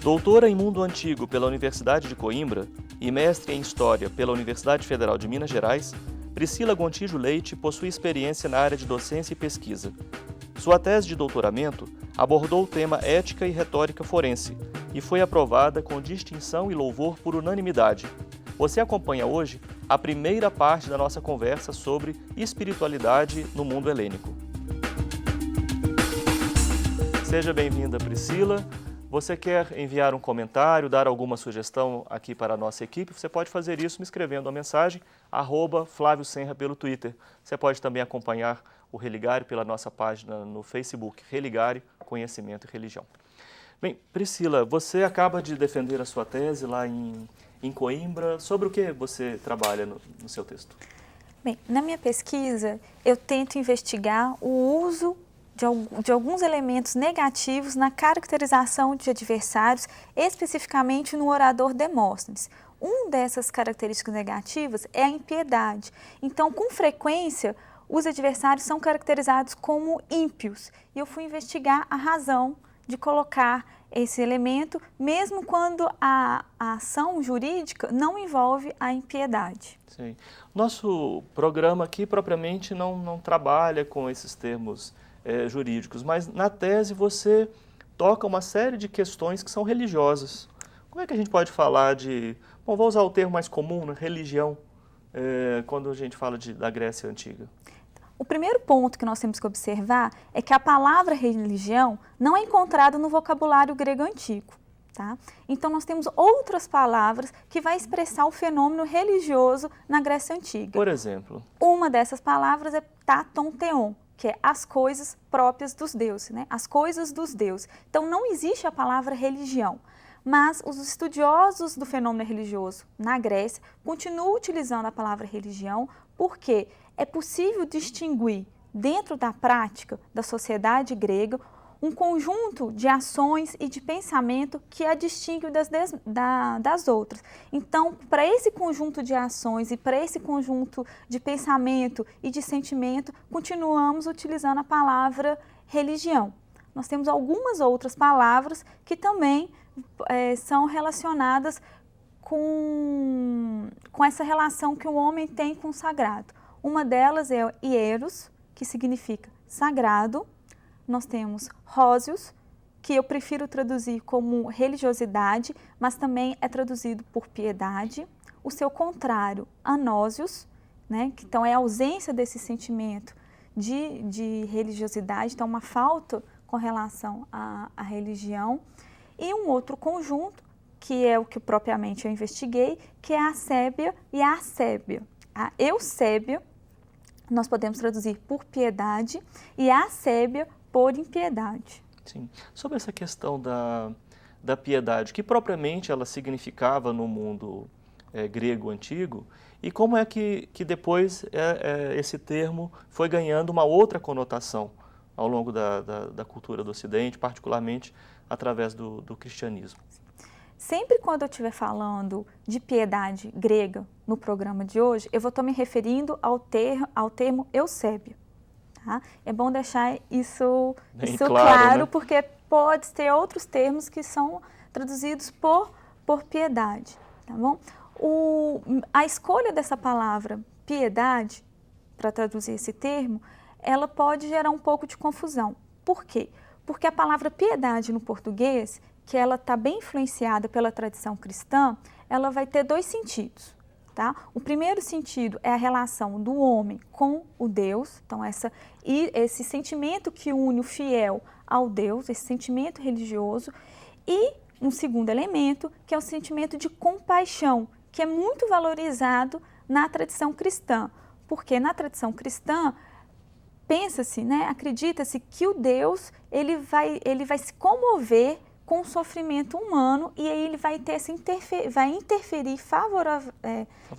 Doutora em Mundo Antigo pela Universidade de Coimbra e mestre em História pela Universidade Federal de Minas Gerais, Priscila Gontijo Leite possui experiência na área de docência e pesquisa. Sua tese de doutoramento abordou o tema Ética e Retórica Forense e foi aprovada com distinção e louvor por unanimidade. Você acompanha hoje a primeira parte da nossa conversa sobre espiritualidade no mundo helênico. Seja bem-vinda, Priscila. Você quer enviar um comentário, dar alguma sugestão aqui para a nossa equipe? Você pode fazer isso me escrevendo uma mensagem, @Flávio Senra pelo Twitter. Você pode também acompanhar o Religare pela nossa página no Facebook, Religare, Conhecimento e Religião. Bem, Priscila, você acaba de defender a sua tese lá em Coimbra. Sobre o que você trabalha no seu texto? Bem, na minha pesquisa, eu tento investigar o uso de alguns elementos negativos na caracterização de adversários, especificamente no orador Demóstenes. Uma dessas características negativas é a impiedade. Então, com frequência, os adversários são caracterizados como ímpios. E eu fui investigar a razão de colocar esse elemento, mesmo quando a ação jurídica não envolve a impiedade. Sim. Nosso programa aqui, propriamente, não trabalha com esses termos jurídicos, mas na tese você toca uma série de questões que são religiosas. Como é que a gente pode falar de, bom, vou usar o termo mais comum, né, religião, quando a gente fala da Grécia Antiga? O primeiro ponto que nós temos que observar é que a palavra religião não é encontrada no vocabulário grego antigo. Tá? Então, nós temos outras palavras que vai expressar o fenômeno religioso na Grécia Antiga. Por exemplo? Uma dessas palavras é taton theon, que é as coisas próprias dos deuses, né? As coisas dos deuses. Então, não existe a palavra religião, mas os estudiosos do fenômeno religioso na Grécia continuam utilizando a palavra religião porque é possível distinguir, dentro da prática da sociedade grega, um conjunto de ações e de pensamento que a distingue das outras. Então, para esse conjunto de ações e para esse conjunto de pensamento e de sentimento, continuamos utilizando a palavra religião. Nós temos algumas outras palavras que também são relacionadas com essa relação que o homem tem com o sagrado. Uma delas é hieros, que significa sagrado. Nós temos hósios, que eu prefiro traduzir como religiosidade, mas também é traduzido por piedade. O seu contrário, anósios, né? Que então é a ausência desse sentimento de religiosidade, então uma falta com relação à religião. E um outro conjunto, que é o que propriamente eu investiguei, que é a asébia e a assébia. A eusébia, nós podemos traduzir por piedade, e a assébia por impiedade. Sim. Sobre essa questão da piedade, que propriamente ela significava no mundo grego antigo, e como é que depois esse termo foi ganhando uma outra conotação ao longo da cultura do Ocidente, particularmente através do cristianismo? Sempre quando eu estiver falando de piedade grega no programa de hoje, eu vou estar me referindo ao termo eusébio. Tá? É bom deixar isso claro, né? Porque pode ter outros termos que são traduzidos por piedade. Tá bom? A escolha dessa palavra piedade, para traduzir esse termo, ela pode gerar um pouco de confusão. Por quê? Porque a palavra piedade no português, que ela está bem influenciada pela tradição cristã, ela vai ter dois sentidos. Tá? O primeiro sentido é a relação do homem com o Deus, então esse sentimento que une o fiel ao Deus, esse sentimento religioso, e um segundo elemento, que é o sentimento de compaixão, que é muito valorizado na tradição cristã, porque na tradição cristã pensa-se, né, acredita-se que o Deus ele vai se comover com o sofrimento humano e aí ele vai ter vai interferir em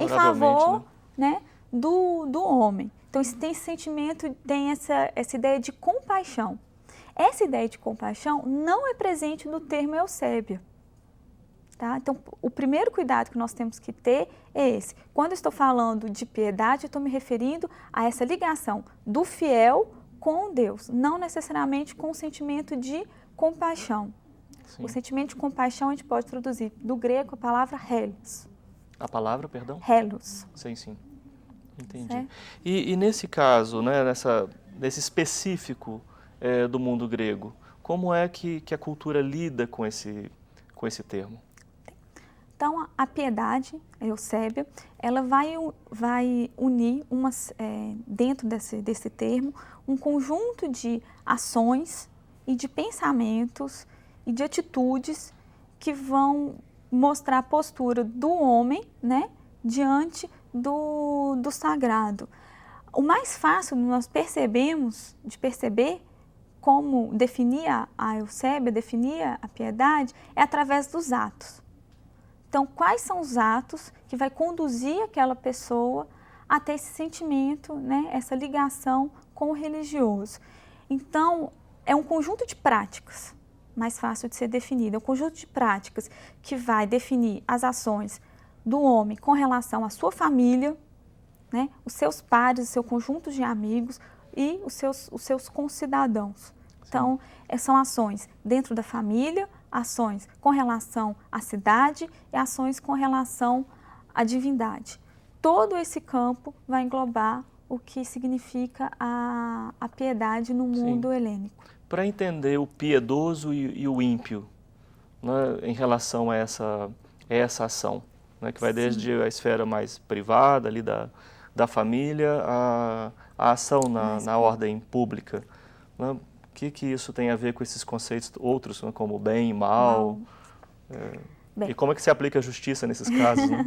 favor, né, do homem. Então, tem esse sentimento, tem essa ideia de compaixão. Essa ideia de compaixão não é presente no termo eusébia. Tá? Então, o primeiro cuidado que nós temos que ter é esse. Quando eu estou falando de piedade, eu estou me referindo a essa ligação do fiel com Deus, não necessariamente com o sentimento de compaixão. Sim. O sentimento de compaixão a gente pode traduzir do grego a palavra helos. A palavra, perdão? Helos. Sim, sim. Entendi. Certo? E nesse caso, né, nesse específico do mundo grego, como é que a cultura lida com esse termo? Então, a piedade, a Eusébia, ela vai unir dentro desse termo um conjunto de ações e de pensamentos e de atitudes que vão mostrar a postura do homem, né, diante do sagrado. O mais fácil nós de perceber como definir a Eusébia, definir a piedade, é através dos atos. Então, quais são os atos que vai conduzir aquela pessoa a ter esse sentimento, né, essa ligação com o religioso? Então, é um conjunto de práticas, mais fácil de ser definido, é um conjunto de práticas que vai definir as ações do homem com relação à sua família, né, os seus pares, o seu conjunto de amigos e os seus concidadãos. Então, são ações dentro da família, ações com relação à cidade e ações com relação à divindade. Todo esse campo vai englobar o que significa a piedade no mundo helênico. Para entender o piedoso e o ímpio, né, em relação a essa ação, né, que vai desde a esfera mais privada ali da família à ação na ordem pública, né? O que isso tem a ver com esses conceitos outros, né, como bem e mal? E como é que se aplica a justiça nesses casos? Né?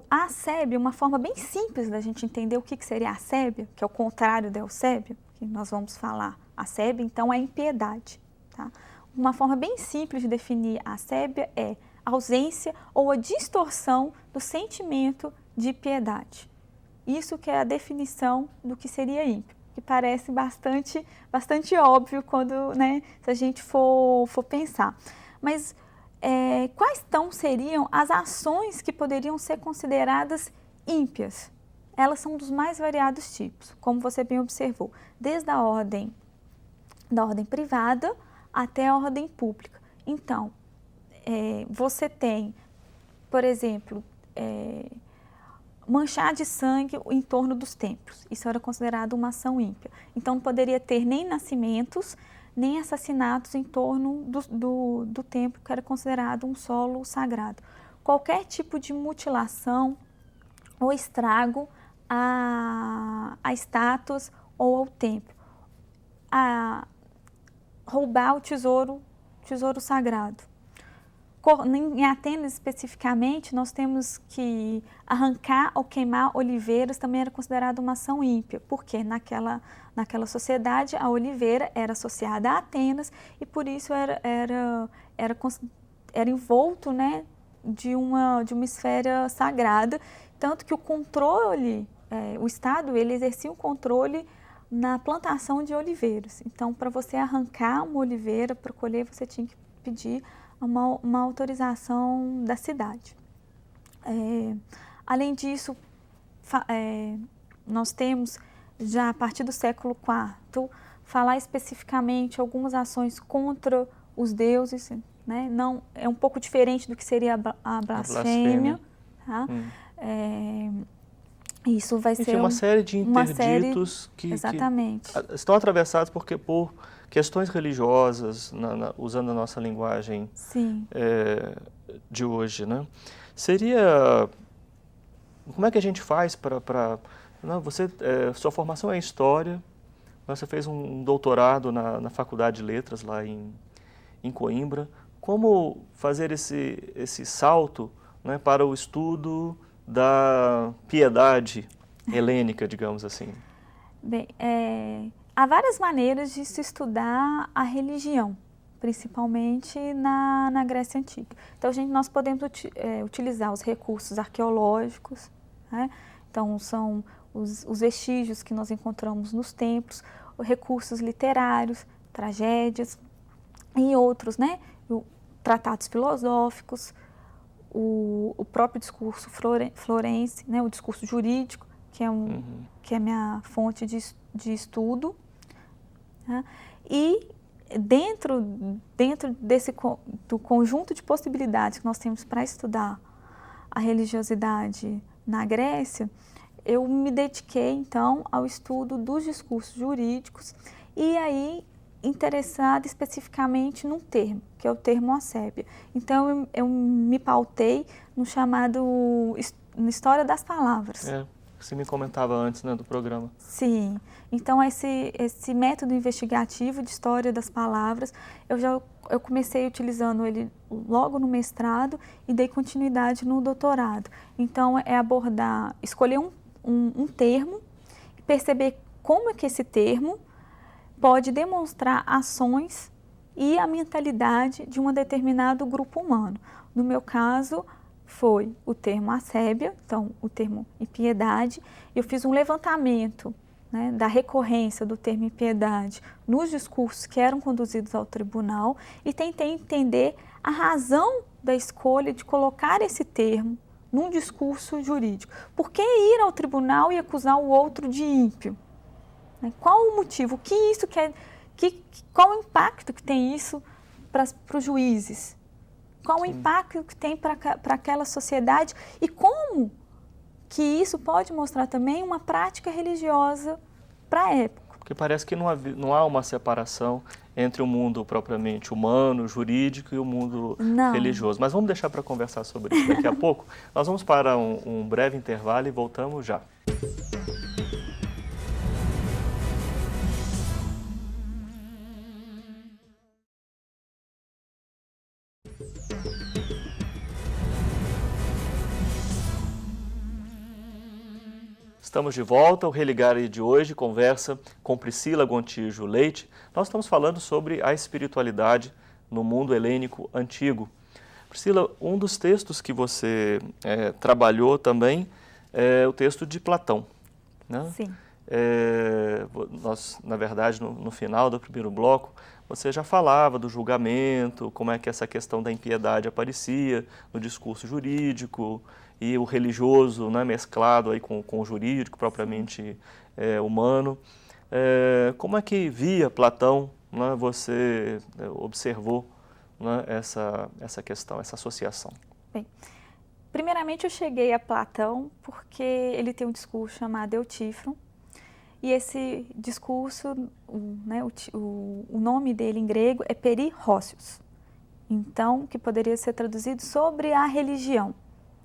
A Eusébia, uma forma bem simples da gente entender o que seria a Eusébia, que é o contrário da Eusébia, que nós vamos falar. A Eusébia, então, é impiedade. Tá? Uma forma bem simples de definir a Eusébia é a ausência ou a distorção do sentimento de piedade. Isso que é a definição do que seria ímpio, que parece bastante óbvio quando, né, se a gente for pensar. Mas quais então seriam as ações que poderiam ser consideradas ímpias? Elas são dos mais variados tipos, como você bem observou, desde da ordem privada até a ordem pública. Então, você tem, por exemplo, manchar de sangue em torno dos templos. Isso era considerado uma ação ímpia. Então, não poderia ter nem nascimentos, nem assassinatos em torno do templo, que era considerado um solo sagrado. Qualquer tipo de mutilação ou estrago a estátuas ou ao templo. Roubar o tesouro sagrado. Em Atenas, especificamente, nós temos que arrancar ou queimar oliveiras também era considerado uma ação ímpia, porque naquela sociedade a oliveira era associada a Atenas e por isso era envolto, né, de uma esfera sagrada, tanto que o controle, o Estado ele exercia um controle na plantação de oliveiras. Então, para você arrancar uma oliveira para colher, você tinha que pedir uma autorização da cidade. Além disso, nós temos, já a partir do século IV, falar especificamente algumas ações contra os deuses, né? Não, é um pouco diferente do que seria a blasfêmia. Tá? Isso vai ser uma série de interditos que estão atravessados por questões religiosas, usando a nossa linguagem de hoje, né? Como é que a gente faz para sua formação é em História, você fez um doutorado na Faculdade de Letras lá em Coimbra. Como fazer esse salto, né, para o estudo da piedade helênica, digamos assim? Bem, há várias maneiras de se estudar a religião, principalmente na Grécia Antiga. Então, nós podemos utilizar os recursos arqueológicos, né? Então, são os vestígios que nós encontramos nos templos, os recursos literários, tragédias e outros, né? Tratados filosóficos, o próprio discurso florense, né? O discurso jurídico, que é a minha fonte de estudo. Né? E dentro do conjunto de possibilidades que nós temos para estudar a religiosidade na Grécia, eu me dediquei, então, ao estudo dos discursos jurídicos e aí interessada especificamente num termo, que é o termo asébia. Então, eu me pautei no chamado na história das palavras. Você me comentava antes, né, do programa. Sim. Então, esse método investigativo de história das palavras, eu comecei utilizando ele logo no mestrado e dei continuidade no doutorado. Então, é escolher um termo, perceber como é que esse termo pode demonstrar ações e a mentalidade de um determinado grupo humano. No meu caso, foi o termo asébia, então o termo impiedade. Eu fiz um levantamento, né, da recorrência do termo impiedade nos discursos que eram conduzidos ao tribunal e tentei entender a razão da escolha de colocar esse termo num discurso jurídico. Por que ir ao tribunal e acusar o outro de ímpio? Qual o motivo? O que isso quer? Qual o impacto que tem isso para os juízes? Qual o impacto que tem para aquela sociedade? E como que isso pode mostrar também uma prática religiosa para a época? Porque parece que não há uma separação entre o mundo propriamente humano, jurídico e o mundo religioso. Mas vamos deixar para conversar sobre isso daqui a pouco. Nós vamos para um breve intervalo e voltamos já. Estamos de volta. O Religare de hoje conversa com Priscila Gontijo Leite. Nós estamos falando sobre a espiritualidade no mundo helênico antigo. Priscila, um dos textos que você trabalhou também é o texto de Platão, né? Sim. Nós, na verdade, no final do primeiro bloco, você já falava do julgamento, como é que essa questão da impiedade aparecia no discurso jurídico, e o religioso, né, mesclado aí com o jurídico propriamente humano. Como é que via Platão, né, você observou, né, essa questão, essa associação? Bem, primeiramente eu cheguei a Platão porque ele tem um discurso chamado Eutífron, e esse discurso, né, o nome dele em grego é Perirócios, então, que poderia ser traduzido sobre a religião.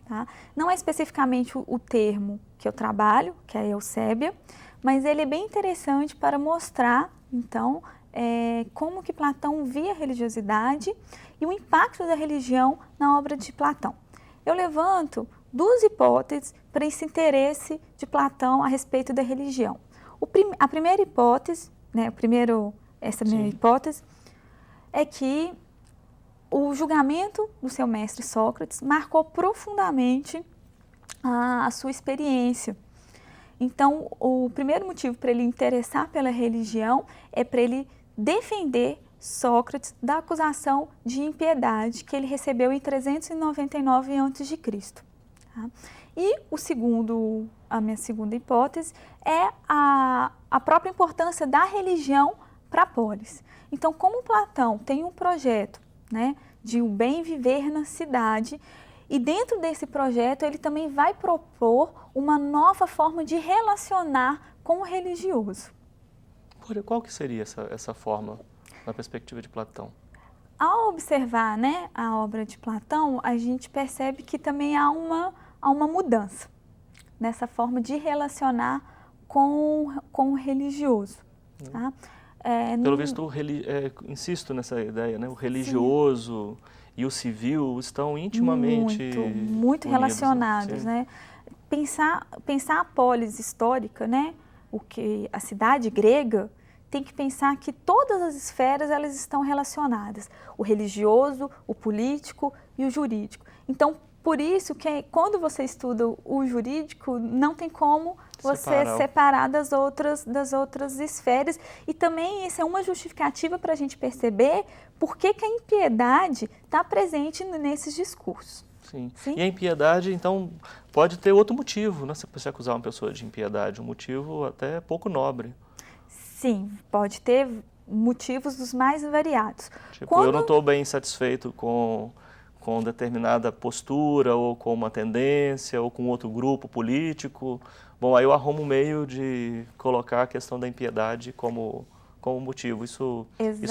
Tá? Não é especificamente o termo que eu trabalho, que é a Eusébia, mas ele é bem interessante para mostrar, então, como que Platão via a religiosidade e o impacto da religião na obra de Platão. Eu levanto duas hipóteses para esse interesse de Platão a respeito da religião. A primeira hipótese, né, essa minha hipótese, é que o julgamento do seu mestre Sócrates marcou profundamente a sua experiência. Então, o primeiro motivo para ele interessar pela religião é para ele defender Sócrates da acusação de impiedade que ele recebeu em 399 a.C. Tá? E a minha segunda hipótese é a própria importância da religião para a polis. Então, como Platão tem um projeto, né, de o bem viver na cidade, e dentro desse projeto ele também vai propor uma nova forma de relacionar com o religioso. Qual que seria essa forma na perspectiva de Platão? Ao observar, né, a obra de Platão, a gente percebe que também há uma mudança nessa forma de relacionar com o religioso. Tá? Pelo visto, insisto nessa ideia, né? O religioso e o civil estão intimamente muito unidos, relacionados, né? Pensar a polis histórica, né? A cidade grega, tem que pensar que todas as esferas elas estão relacionadas. O religioso, o político e o jurídico. Então, por isso que quando você estuda o jurídico, não tem como você separar das outras esferas. E também isso é uma justificativa para a gente perceber por que a impiedade está presente nesses discursos. Sim. E a impiedade, então, pode ter outro motivo, né? Você acusar uma pessoa de impiedade, um motivo até pouco nobre. Sim, pode ter motivos dos mais variados. Tipo, eu não estou bem satisfeito com determinada postura, ou com uma tendência, ou com outro grupo político. Bom, aí eu arrumo um meio de colocar a questão da impiedade como motivo. Isso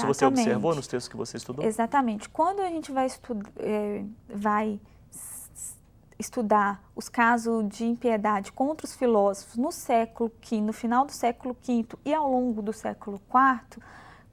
você observou nos textos que você estudou? Exatamente. Quando a gente vai estudar os casos de impiedade contra os filósofos no final do século V e ao longo do século IV,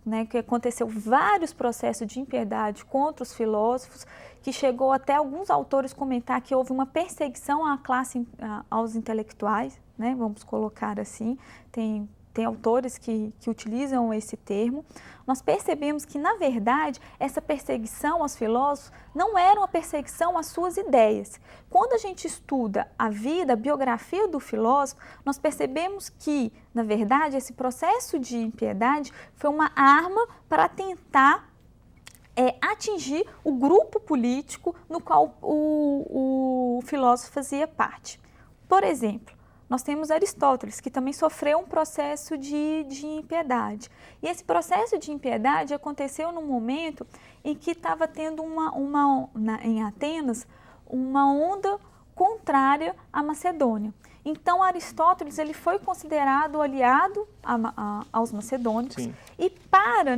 né, que aconteceu vários processos de impiedade contra os filósofos, que chegou até alguns autores comentar que houve uma perseguição à classe, aos intelectuais, né, vamos colocar assim, tem autores que utilizam esse termo. Nós percebemos que, na verdade, essa perseguição aos filósofos não era uma perseguição às suas ideias. Quando a gente estuda a vida, a biografia do filósofo, nós percebemos que, na verdade, esse processo de impiedade foi uma arma para tentar atingir o grupo político no qual o filósofo fazia parte. Por exemplo, nós temos Aristóteles, que também sofreu um processo de impiedade. E esse processo de impiedade aconteceu no momento em que estava tendo em Atenas uma onda contrária à Macedônia. Então, Aristóteles ele foi considerado aliado aos macedônicos. Sim. E para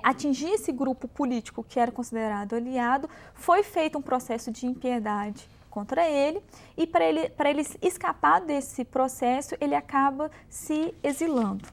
atingir esse grupo político que era considerado aliado, foi feito um processo de impiedade contra ele, e para ele escapar desse processo, ele acaba se exilando.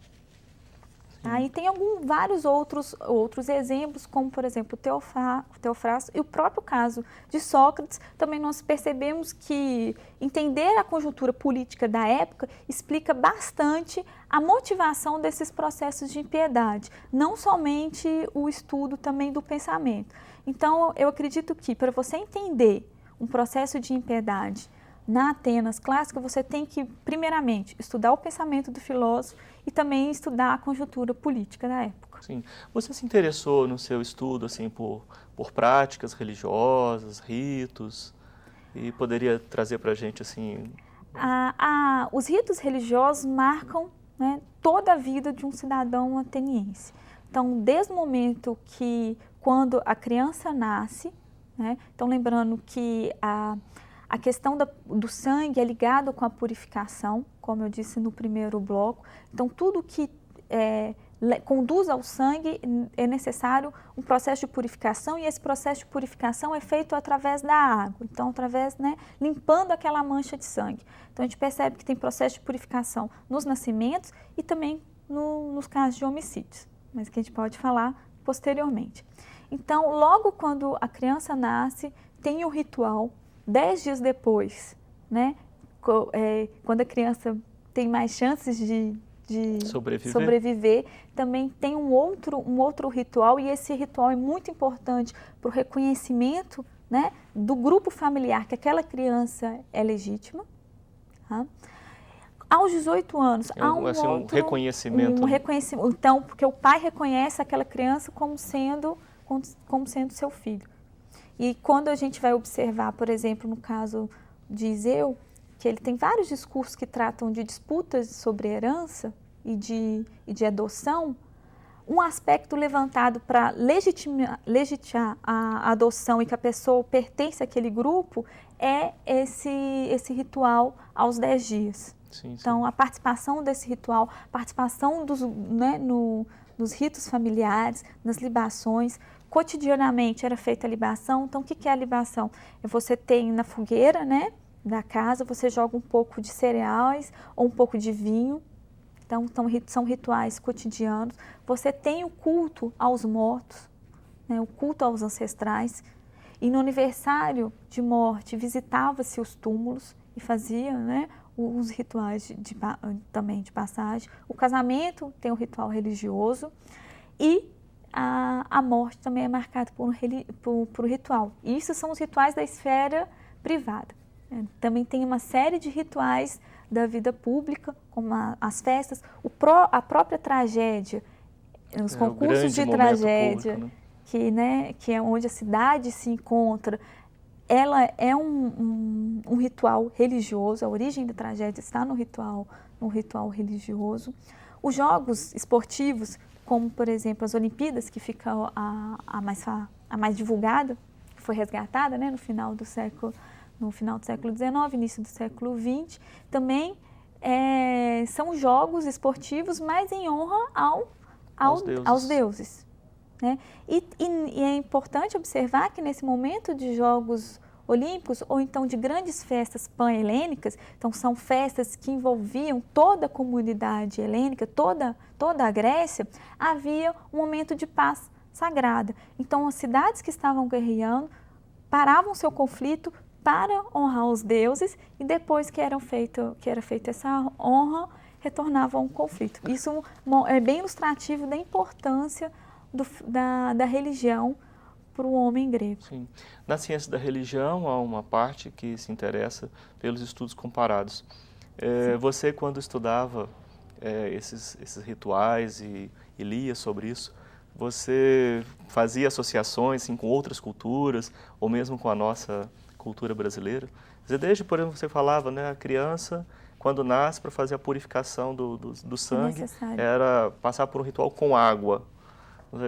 E tem vários outros exemplos, como, por exemplo, o Teofrasto e o próprio caso de Sócrates. Também nós percebemos que entender a conjuntura política da época explica bastante a motivação desses processos de impiedade, não somente o estudo também do pensamento. Então, eu acredito que, para você entender um processo de impiedade na Atenas clássica, você tem que, primeiramente, estudar o pensamento do filósofo e também estudar a conjuntura política da época. Sim. Você se interessou no seu estudo assim, por práticas religiosas, ritos, e poderia trazer para a gente assim... Os ritos religiosos marcam, né, toda a vida de um cidadão ateniense. Então, desde o momento quando a criança nasce, né? Então, lembrando que a questão do sangue é ligada com a purificação, como eu disse no primeiro bloco. Então, tudo que conduz ao sangue é necessário um processo de purificação, e esse processo de purificação é feito através da água. Então, limpando aquela mancha de sangue. Então, a gente percebe que tem processo de purificação nos nascimentos e também nos casos de homicídios, mas que a gente pode falar posteriormente. Então, logo quando a criança nasce, tem o ritual. 10 dias depois, né, quando a criança tem mais chances de sobreviver, também tem um outro ritual, e esse ritual é muito importante para o reconhecimento, né, do grupo familiar, que aquela criança é legítima. Tá? Aos 18 anos, há um reconhecimento. Então, porque o pai reconhece aquela criança como sendo seu filho. E quando a gente vai observar, por exemplo, no caso de Iseu, que ele tem vários discursos que tratam de disputas sobre herança e de adoção, um aspecto levantado para legitimar a adoção e que a pessoa pertence àquele grupo é esse ritual aos 10 dias. Sim. Então, a participação desse ritual, participação nos ritos familiares, nas libações. Cotidianamente era feita a libação. Então, o que é a libação? Você tem na fogueira, né, da casa, você joga um pouco de cereais ou um pouco de vinho. Então, são rituais cotidianos. Você tem o culto aos mortos, né, o culto aos ancestrais. E no aniversário de morte, visitava-se os túmulos e fazia, né, os rituais também de passagem. O casamento tem um ritual religioso e a morte também é marcada por ritual. E isso são os rituais da esfera privada. Também tem uma série de rituais da vida pública, como as festas, a própria tragédia, os concursos de tragédia, público, né? que é onde a cidade se encontra. Ela é um ritual religioso, a origem da tragédia está no ritual no ritual religioso. Os jogos esportivos, como por exemplo as Olimpíadas, que fica a mais divulgada, que foi resgatada, né, no final do século XIX, início do século XX, também são jogos esportivos, mas em honra aos deuses. Né? E é importante observar que nesse momento de Jogos Olímpicos, ou então de grandes festas pan-helênicas, então são festas que envolviam toda a comunidade helênica, toda a Grécia, havia um momento de paz sagrada. Então as cidades que estavam guerreando paravam seu conflito para honrar os deuses e depois que era feita essa honra, retornavam ao conflito. Isso é bem ilustrativo da importância da religião para o homem grego. Sim. Na ciência da religião, há uma parte que se interessa pelos estudos comparados. Você, quando estudava esses rituais e lia sobre isso, você fazia associações assim, com outras culturas, ou mesmo com a nossa cultura brasileira? Desde, por exemplo, você falava, né, a criança, quando nasce, para fazer a purificação do sangue, era passar por um ritual com água.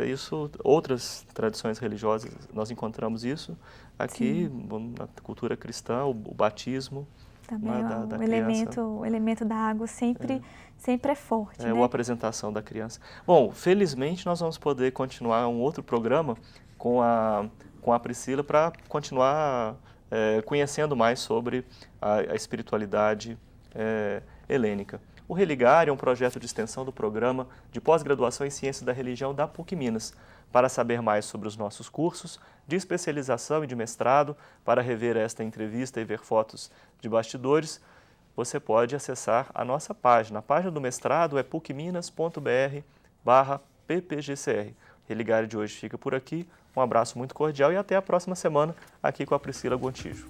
Isso, outras tradições religiosas, nós encontramos isso. Aqui, na cultura cristã, o batismo também da criança. O elemento da água sempre é forte. Né? A apresentação da criança. Bom, felizmente nós vamos poder continuar um outro programa com a Priscila para continuar conhecendo mais sobre a espiritualidade helênica. O Religar é um projeto de extensão do programa de pós-graduação em Ciências da Religião da PUC Minas. Para saber mais sobre os nossos cursos de especialização e de mestrado, para rever esta entrevista e ver fotos de bastidores, você pode acessar a nossa página. A página do mestrado é pucminas.br/ppgcr. O Religar de hoje fica por aqui. Um abraço muito cordial e até a próxima semana aqui com a Priscila Gontijo.